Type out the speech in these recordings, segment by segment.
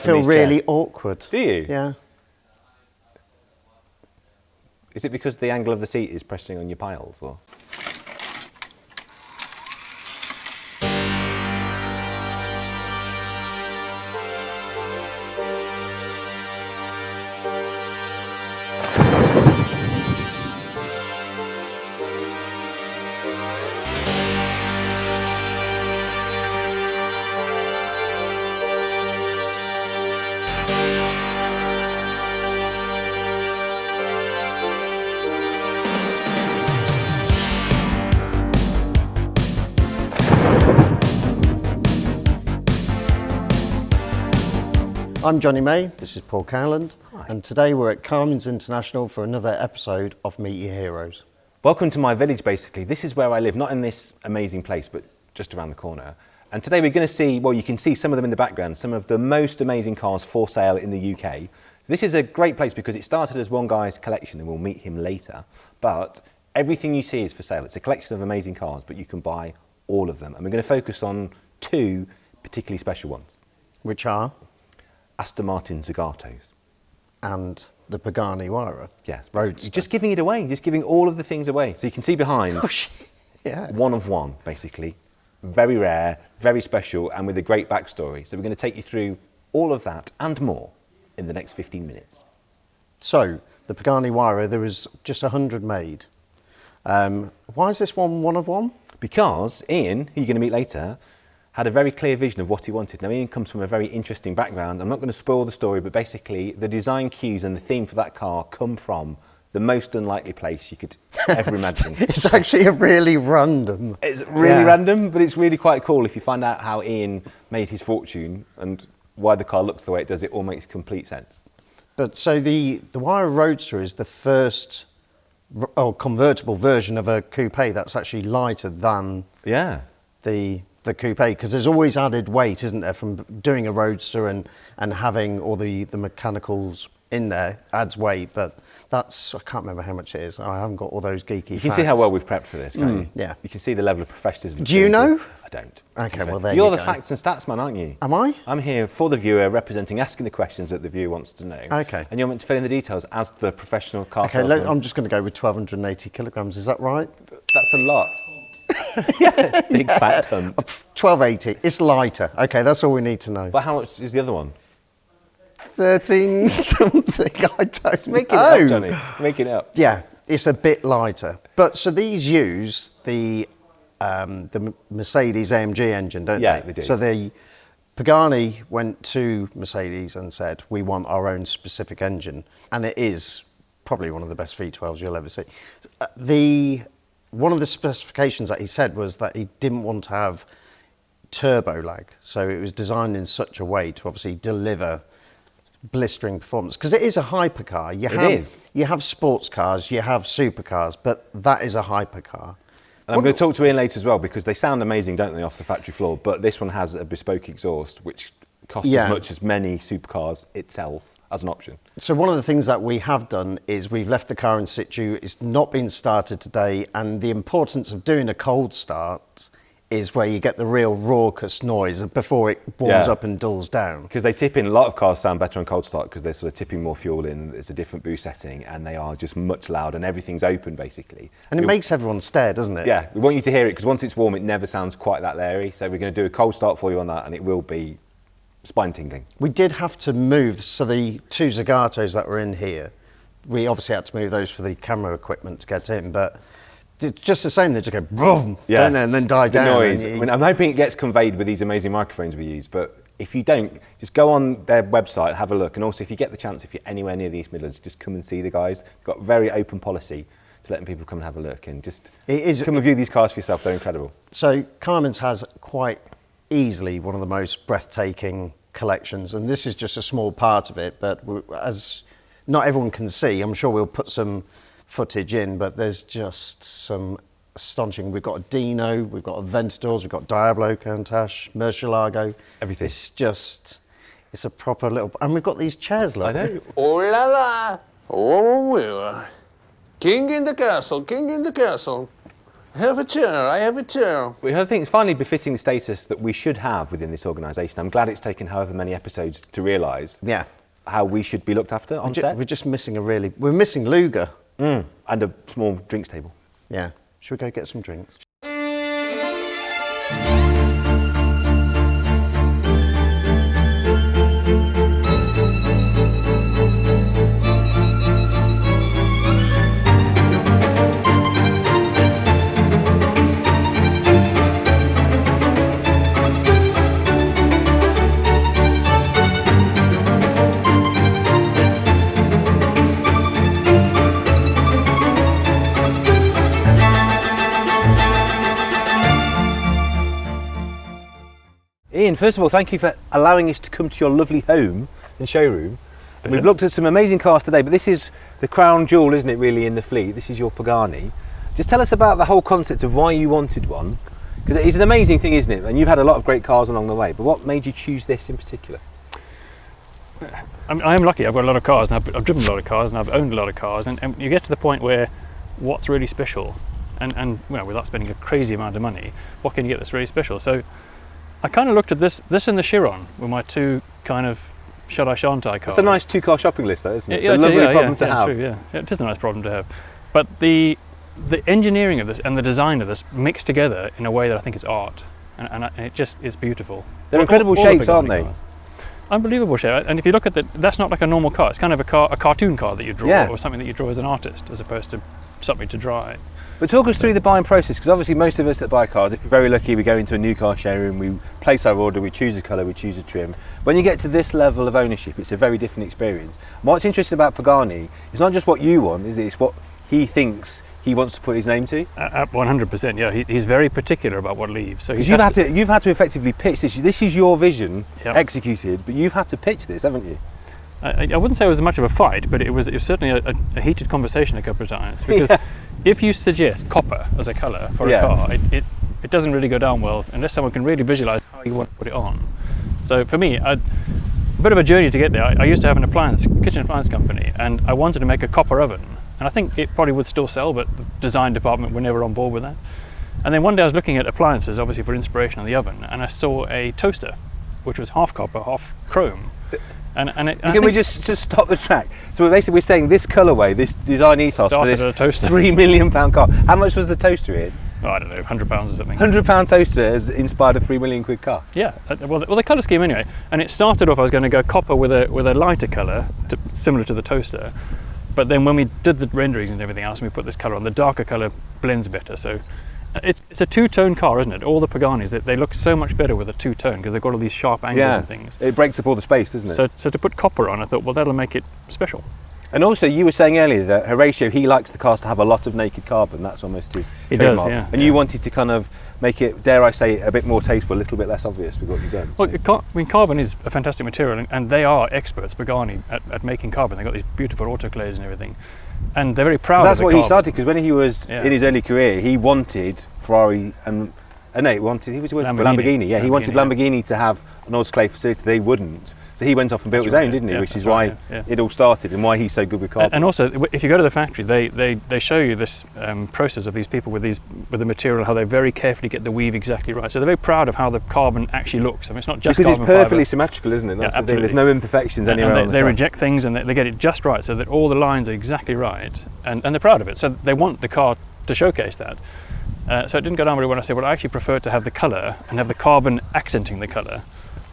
I feel really awkward. Do you? Yeah. Is it because the angle of the seat is pressing on your piles, or? I'm Johnny May, this is Paul Cowland, and today we're at Kaaimans International for another episode of Meet Your Heroes. Welcome to my village, basically. This is where I live, not in this amazing place, but just around the corner. And today we're going to see, well, you can see some of them in the background, some of the most amazing cars for sale in the UK. So this is a great place because it started as one guy's collection, and we'll meet him later. But everything you see is for sale. It's a collection of amazing cars, but you can buy all of them. And we're going to focus on two particularly special ones. Which are? Aston Martin Zagatos. And the Pagani Huayra Roadster. Just giving it away, just giving all of the things away. So you can see behind, Yeah. one of one, basically. Very rare, very special, and with a great backstory. So we're going to take you through all of that and more in the next 15 minutes. So, the Pagani Huayra, there was just 100 made. Why is this one of one? Because Ian, who you're going to meet later, had a very clear vision of what he wanted. Now, Ian comes from a very interesting background. I'm not going to spoil the story, but basically the design cues and the theme for that car come from the most unlikely place you could ever imagine. It's actually a really random. It's really random, but it's really quite cool. If you find out how Ian made his fortune and why the car looks the way it does, it all makes complete sense. But so the Huayra Roadster is the first convertible version of a coupe that's actually lighter than the coupe, because there's always added weight, isn't there, from doing a roadster and having all the mechanicals in there adds weight, but that's, I can't remember how much it is. I haven't got all those geeky You can see how well we've prepped for this, can't you? Yeah. You can see the level of professionalism. Do you know? I don't. Okay, well there you You're go. the facts and stats man, aren't you? Am I? I'm here for the viewer, representing, asking the questions that the viewer wants to know. Okay. And you're meant to fill in the details as the professional car Okay, salesman. I'm just going to go with 1,280 kilograms, is that right? That's a lot. Yes, big fat ton. 1,280, it's lighter. Okay, that's all we need to know. But how much is the other one? 13 something, I don't know. Make it up, Johnny. Make it up. Yeah, it's a bit lighter. But so these use the Mercedes AMG engine, don't they? Yeah, they do. So the Pagani went to Mercedes and said, we want our own specific engine. And it is probably one of the best V12s you'll ever see. One of the specifications that he said was that he didn't want to have turbo lag. So it was designed in such a way to obviously deliver blistering performance, because it is a hypercar. You have sports cars, you have supercars, but that is a hypercar. And I'm going to talk to Ian later as well, because they sound amazing, don't they, off the factory floor, but this one has a bespoke exhaust which costs as much as many supercars itself as an option. So one of the things that we have done is we've left the car in situ. It's not been started today, and the importance of doing a cold start is where you get the real raucous noise before it warms up and dulls down. Because they tip in, a lot of cars sound better on cold start because they're sort of tipping more fuel in, it's a different boost setting, and they are just much louder and everything's open basically. And it makes everyone stare, doesn't it? Yeah, we want you to hear it because once it's warm it never sounds quite that leery, so we're going to do a cold start for you on that and it will be spine tingling. We did have to move, so the two Zagatos that were in here, we obviously had to move those for the camera equipment to get in, but just the same, they just go boom, don't they, and then die down. Noise. I mean, I'm hoping it gets conveyed with these amazing microphones we use, but if you don't, just go on their website, have a look, and also if you get the chance, if you're anywhere near the East Midlands, just come and see the guys. They've got a very open policy to letting people come and have a look, and just come and view these cars for yourself. They're incredible. So Kaaimans has quite easily one of the most breathtaking collections, and this is just a small part of it, but as not everyone can see, I'm sure we'll put some footage in, but there's just some astonishing. We've got a Dino, we've got Aventadors, we've got Diablo, Countach, Murcielago. Everything. It's a proper little, and we've got these chairs, look. I know. Oh la la, oh, king in the castle, king in the castle. I have a chair, I have a chair. Well, I think it's finally befitting the status that we should have within this organisation. I'm glad it's taken however many episodes to realise how we should be looked after on set. We're just missing we're missing Luger. And a small drinks table. Yeah. Should we go get some drinks? Ian, first of all, thank you for allowing us to come to your lovely home and showroom. We've looked at some amazing cars today, but this is the crown jewel, isn't it, really, in the fleet? This is your Pagani. Just tell us about the whole concept of why you wanted one, because it's an amazing thing, isn't it? And you've had a lot of great cars along the way, but what made you choose this in particular? I am lucky. I've got a lot of cars, and I've driven a lot of cars, and I've owned a lot of cars, and you get to the point where what's really special, and you know, without spending a crazy amount of money, what can you get that's really special? So I kind of looked at this and the Chiron were my two kind of shall I shan't I cars. It's a nice two-car shopping list, though, isn't it? Yeah, it's a lovely problem to have. True, it is a nice problem to have. But the engineering of this and the design of this mixed together in a way that I think is art, and it just is beautiful. They're incredible shapes, aren't they? Cars. Unbelievable shape. And if you look at that's not like a normal car. It's kind of a cartoon car that you draw, or something that you draw as an artist, as opposed to something to drive. But talk us through the buying process, because obviously most of us that buy cars, if we're very lucky, we go into a new car showroom, we place our order, we choose a colour, we choose a trim. When you get to this level of ownership, it's a very different experience. And what's interesting about Pagani, it's not just what you want, is it? It's what he thinks he wants to put his name to. 100%, yeah. He's very particular about what leaves. So you've had to effectively pitch this. This is your vision executed, but you've had to pitch this, haven't you? I wouldn't say it was much of a fight, but it was certainly a heated conversation a couple of times, because if you suggest copper as a colour for a car, it doesn't really go down well unless someone can really visualise how you want to put it on. So for me, a bit of a journey to get there. I used to have an kitchen appliance company, and I wanted to make a copper oven, and I think it probably would still sell, but the design department were never on board with that. And then one day I was looking at appliances, obviously for inspiration on the oven, and I saw a toaster, which was half copper, half chrome. Can we just stop the track? So basically we're saying this colourway, this design ethos for this £3 million car. How much was the toaster in? Oh, I don't know, £100 or something. £100 toaster has inspired a £3 million car. Yeah, well the colour scheme anyway. And it started off, I was going to go copper with a lighter colour, similar to the toaster. But then when we did the renderings and everything else, and we put this colour on, the darker colour blends better. So it's a two-tone car, isn't it? All the Paganis, they look so much better with a two-tone because they've got all these sharp angles and things. It breaks up all the space, doesn't it? So to put copper on, I thought, well, that'll make it special. And also, you were saying earlier that Horatio, he likes the cars to have a lot of naked carbon. That's almost his trademark. Does, yeah. And you wanted to kind of make it, dare I say, a bit more tasteful, a little bit less obvious with what you've done. Well, carbon is a fantastic material, and they are experts, Pagani, at making carbon. They've got these beautiful autoclaves and everything. And they're very proud of that's the what carbon. He started, because when he was in his early career, he wanted Ferrari and he was working for Lamborghini. Yeah, he wanted Lamborghini to have an autoclave facility. They wouldn't. So he went off and built his own, didn't he? Which is why it all started and why he's so good with carbon. And also, if you go to the factory, they show you this process of these people with the material, how they very carefully get the weave exactly right. So they're very proud of how the carbon actually looks. I mean, it's not just because carbon it's perfectly fibre. Symmetrical, isn't it? That's the absolutely. thing. There's no imperfections anywhere. And they reject things, and they get it just right, so that all the lines are exactly right, and they're proud of it. So they want the car to showcase that. So it didn't go down very well. I said, well, I actually prefer to have the colour and have the carbon accenting the colour.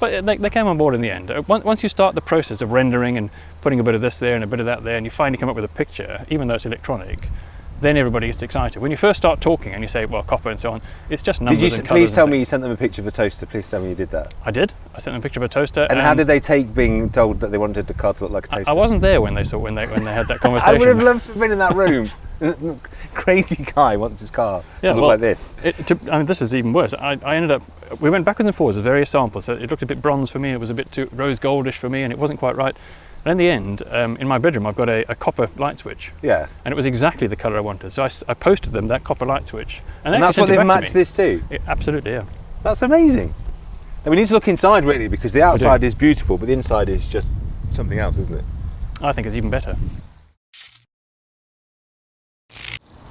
But they came on board in the end. Once you start the process of rendering and putting a bit of this there and a bit of that there, and you finally come up with a picture, even though it's electronic, then everybody gets excited. When you first start talking and you say, well, copper and so on, it's just numbers and colours. Please tell me you sent them a picture of a toaster. Please tell me you did that. I did. I sent them a picture of a toaster. And how did they take being told that they wanted the car to look like a toaster? I wasn't there when they had that conversation. I would have loved to have been in that room. Crazy guy wants his car to look like this. I mean, this is even worse. I ended up, we went backwards and forwards with various samples. So it looked a bit bronze for me, it was a bit too rose goldish for me, and it wasn't quite right. And in the end, in my bedroom, I've got a copper light switch. Yeah. And it was exactly the colour I wanted. So I posted them that copper light switch. And that's what they've matched this to? Absolutely, yeah. That's amazing. And we need to look inside, really, because the outside is beautiful, but the inside is just something else, isn't it? I think it's even better.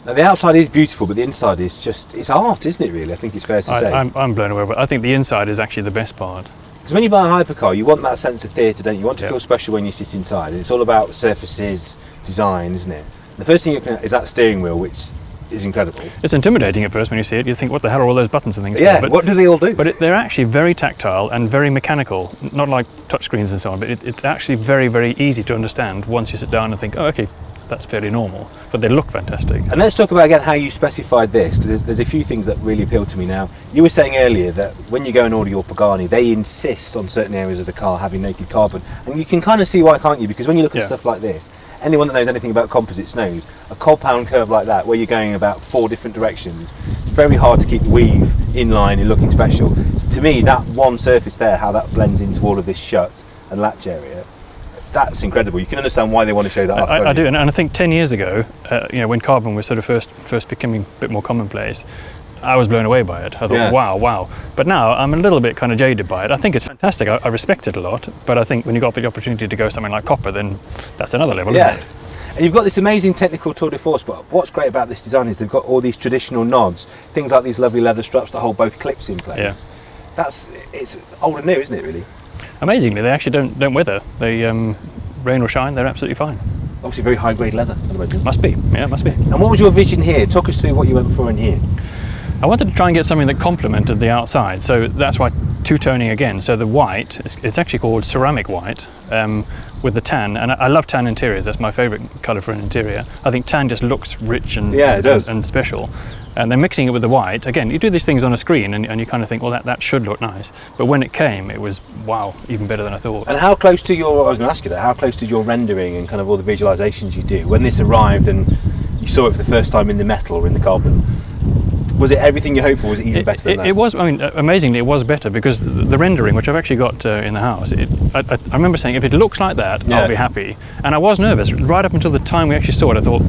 Now, the outside is beautiful, but the inside is just, it's art, isn't it, really? I think it's fair to say. I'm blown away, but I think the inside is actually the best part. Because when you buy a hypercar, you want that sense of theatre, don't you? You want to feel special when you sit inside. And it's all about surfaces, design, isn't it? The first thing you can is that steering wheel, which is incredible. It's intimidating at first when you see it. You think, what the hell are all those buttons and things for? But what do they all do? But they're actually very tactile and very mechanical, not like touchscreens and so on, but it's actually very, very easy to understand once you sit down and think, oh, okay, that's fairly normal. But they look fantastic. And let's talk about again how you specified this, because there's a few things that really appeal to me now. You were saying earlier that when you go and order your Pagani, they insist on certain areas of the car having naked carbon. And you can kind of see why, can't you? Because when you look at stuff like this, anyone that knows anything about composites knows a compound curve like that, where you're going about 4 different directions, it's very hard to keep the weave in line and looking special. So to me, that one surface there, how that blends into all of this shut and latch area, that's incredible. You can understand why they want to show that off. I do, and I think 10 years ago, when carbon was sort of first becoming a bit more commonplace, I was blown away by it. I thought, wow. But now I'm a little bit kind of jaded by it. I think it's fantastic. I respect it a lot, but I think when you got the opportunity to go something like copper, then that's another level, isn't it? And you've got this amazing technical tour de force, but what's great about this design is they've got all these traditional nods, things like these lovely leather straps that hold both clips in place. Yeah. It's old and new, isn't it, really? Amazingly, they actually don't weather. They rain or shine, they're absolutely fine. Obviously very high grade leather, I imagine. Must be, yeah, must be. And what was your vision here? Talk us through what you went for in here. I wanted to try and get something that complemented the outside, so that's why two-toning again. So the white, it's actually called ceramic white, with the tan, and I love tan interiors. That's my favourite colour for an interior. I think tan just looks rich and and special. And then mixing it with the white, again, you do these things on a screen and you kind of think, well, that should look nice. But when it came, it was, wow, even better than I thought. And how close to your, I was going to ask you that, how close to your rendering and kind of all the visualisations you do, when this arrived and you saw it for the first time in the metal or in the carbon, was it everything you hoped for, or was it even better than that? It was, I mean, amazingly, it was better because the rendering, which I've actually got in the house, I remember saying, if it looks like that, I'll be happy. And I was nervous right up until the time we actually saw it. I thought,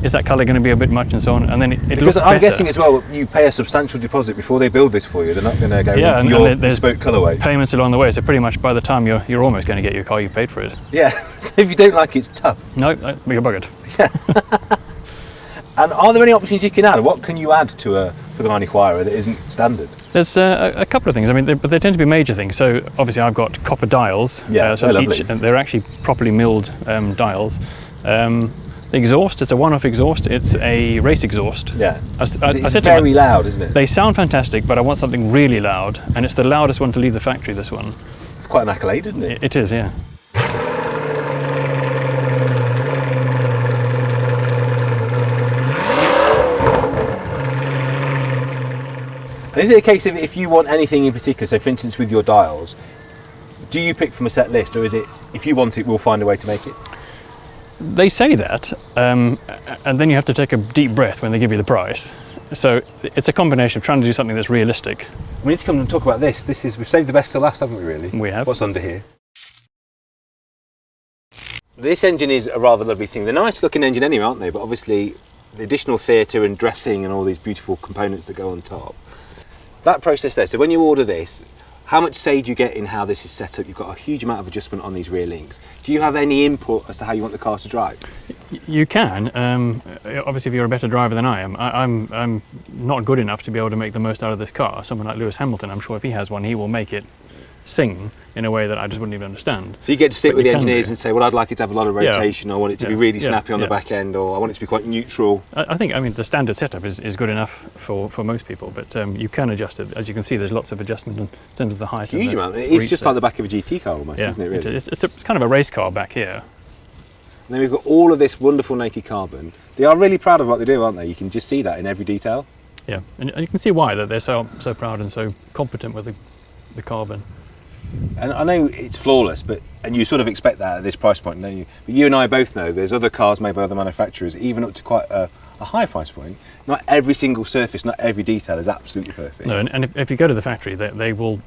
is that colour going to be a bit much and so on? And then it because looked I'm better. guessing as well, you pay a substantial deposit before they build this for you. They're not going to go into your bespoke colourway. Payments along the way, so pretty much by the time you're almost going to get your car, you've paid for it. Yeah, so if you don't like it, it's tough. No, you're buggered. Yeah. And are there any options you can add? What can you add to a Pagani Huayra that isn't standard? There's a couple of things. I mean, but they tend to be major things. So obviously, I've got copper dials. Yeah, so they're actually properly milled dials. The exhaust, it's a one-off exhaust. It's a race exhaust. Yeah. It's very loud, isn't it? They sound fantastic, but I want something really loud, and it's the loudest one to leave the factory. This one. It's quite an accolade, isn't it? It is, yeah. And is it a case of if you want anything in particular, so for instance with your dials, do you pick from a set list, or is it if you want it, we'll find a way to make it? They say that, and then you have to take a deep breath when they give you the price. So it's a combination of trying to do something that's realistic. We need to come and talk about this. We've saved the best till last, haven't we, really? We have. What's under here? This engine is a rather lovely thing. They're a nice looking engine anyway, aren't they? But obviously the additional theatre and dressing and all these beautiful components that go on top. That process there, so when you order this, how much say do you get in how this is set up? You've got a huge amount of adjustment on these rear links. Do you have any input as to how you want the car to drive? You can. Obviously, if you're a better driver than I am, I'm not good enough to be able to make the most out of this car. Someone like Lewis Hamilton, I'm sure if he has one, he will make it sing in a way that I just wouldn't even understand. So you get to sit with the engineers and say, well, I'd like it to have a lot of rotation, or I want it to be really snappy on the back end, or I want it to be quite neutral. I think the standard setup is good enough for most people, but you can adjust it. As you can see, there's lots of adjustment in terms of the height. Huge amount. It's just like the back of a GT car almost, isn't it, really? It's kind of a race car back here. And then we've got all of this wonderful naked carbon. They are really proud of what they do, aren't they? You can just see that in every detail. Yeah, and you can see why that they're so proud and so competent with the carbon. And I know it's flawless, and you sort of expect that at this price point, don't you? But you and I both know there's other cars made by other manufacturers, even up to quite a high price point. Not every single surface, not every detail is absolutely perfect. No, and if you go to the factory, they will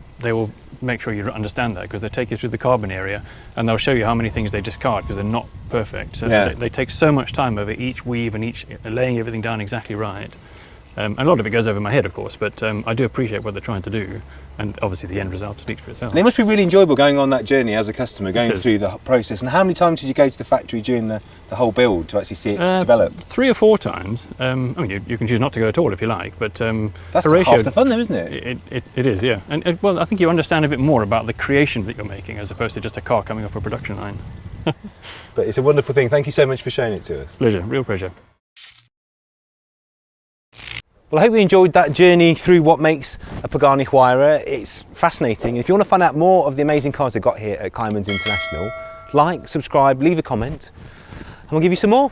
make sure you understand that, because they take you through the carbon area and they'll show you how many things they discard because they're not perfect. So they take so much time over each weave and each laying everything down exactly right. And a lot of it goes over my head, of course, but I do appreciate what they're trying to do, and obviously the end result speaks for itself. And it must be really enjoyable going on that journey as a customer, going through the process. And how many times did you go to the factory during the whole build to actually see it develop? 3 or 4 times. I mean, you can choose not to go at all if you like, but that's the ratio, half the fun, though, isn't it? It is, yeah. And well, I think you understand a bit more about the creation that you're making as opposed to just a car coming off a production line. But it's a wonderful thing. Thank you so much for showing it to us. Pleasure, real pleasure. Well, I hope you enjoyed that journey through what makes a Pagani Huayra. It's fascinating. And if you want to find out more of the amazing cars they've got here at Kaaimans International, like, subscribe, leave a comment, and we'll give you some more.